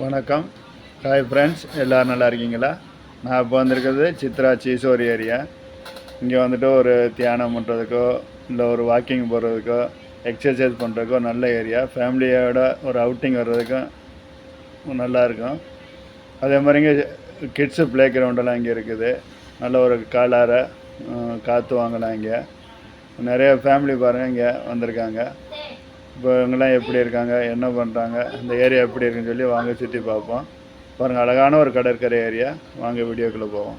வணக்கம். Hi friends, எல்லோரும் நல்லா இருக்கீங்களா? நான் இப்போ வந்திருக்கிறது சித்ரா சீசோர் ஏரியா. இங்கே வந்துட்டு ஒரு தியானம் பண்ணுறதுக்கோ இல்லை ஒரு வாக்கிங் போகிறதுக்கோ எக்ஸசைஸ் பண்ணுறதுக்கோ நல்ல ஏரியா. ஃபேமிலியோட ஒரு அவுட்டிங் வர்றதுக்கும் நல்லாயிருக்கும். அதே மாதிரி இங்கே கிட்ஸு ப்ளே கிரவுண்டெல்லாம் இங்கே இருக்குது. நல்ல ஒரு காலார காற்று வாங்கலாம். இங்கே நிறைய ஃபேமிலி பாருங்கள் இங்கே வந்திருக்காங்க. இப்போ இவங்கெல்லாம் எப்படி இருக்காங்க, என்ன பண்ணுறாங்க, இந்த ஏரியா எப்படி இருக்குன்னு சொல்லி வாங்க சுற்றி பார்ப்போம். பாருங்கள், அழகான ஒரு கடற்கரை ஏரியா. வாங்க வீடியோக்குள்ளே போவோம்.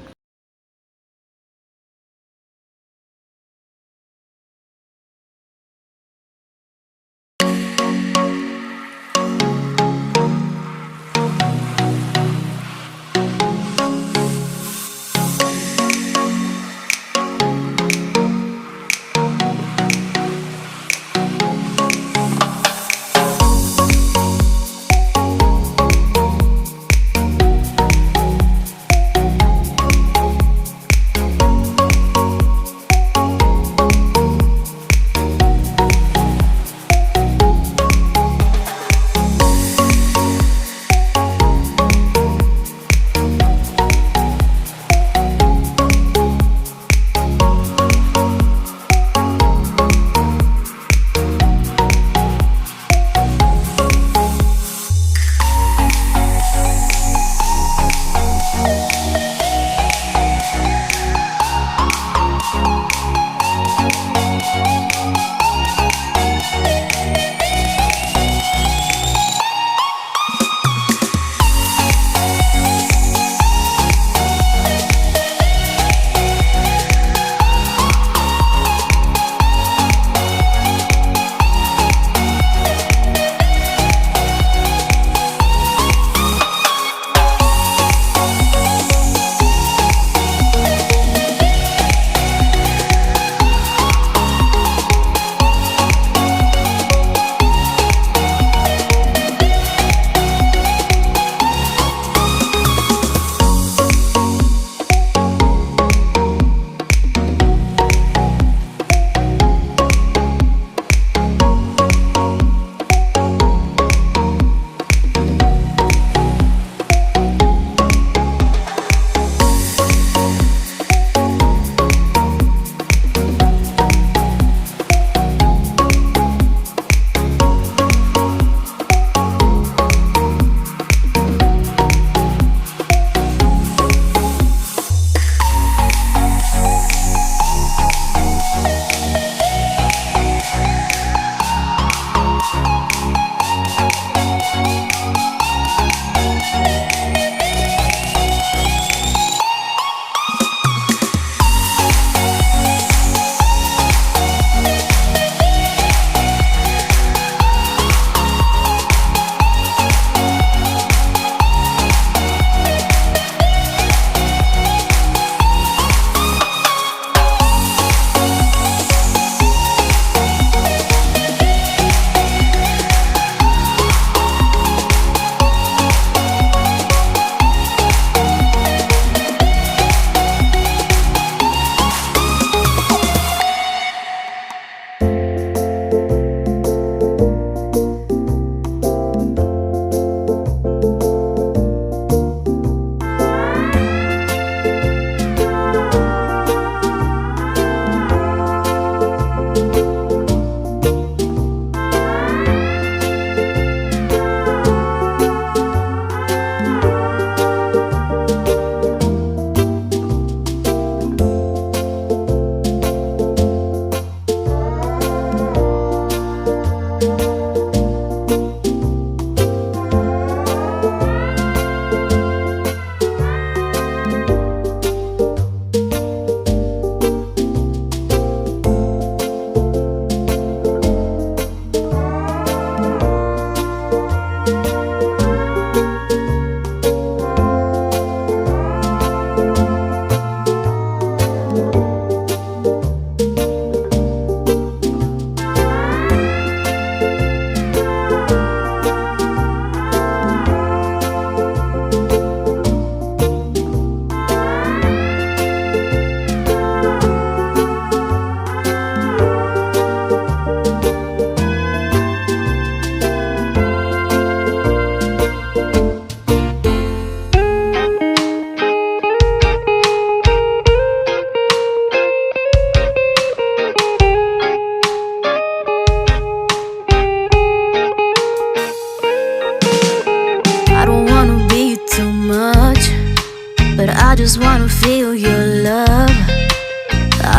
just wanna feel your love.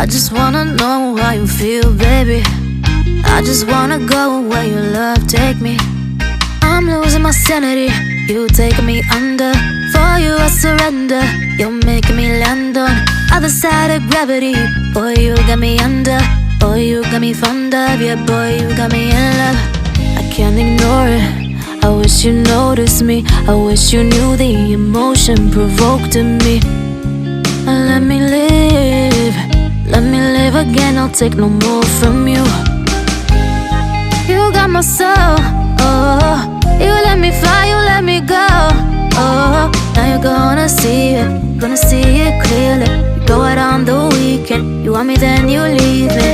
I just wanna know how you feel, baby. I just wanna go where your love take me. I'm losing my sanity, you taking me under. For you I surrender, you're making me land on other side of gravity. Boy, you got me under. Boy, you got me fond of. Yeah, boy, you got me in love. I can't ignore it, I wish you noticed me. I wish you knew the emotion provoked in me. Let me live again, I'll take no more from you. You got my soul, oh. You let me fly, you let me go, oh. Now you're gonna see it clearly. You go out on the weekend, you want me then you leave me.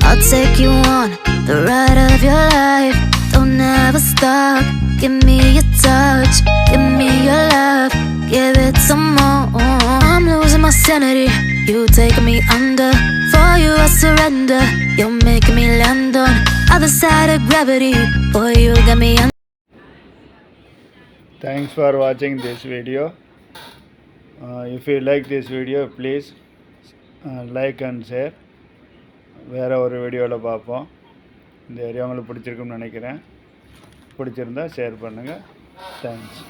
I'll take you on the ride of your life. Don't ever stop. Give me your touch, give me your love, give it some more. I'm losing my sanity, you taking me under. For you I surrender, you're making me land on other side of gravity. Boy, you got me under. Thanks for watching this video. If you like this video, please like and share. வேறு ஒரு வீடியோவில் பார்ப்போம். இந்த area உங்களுக்கு பிடிச்சிருக்குன்னு நினைக்கிறேன். பிடிச்சிருந்தா share பண்ணுங்கள். தேங்க்ஸ்.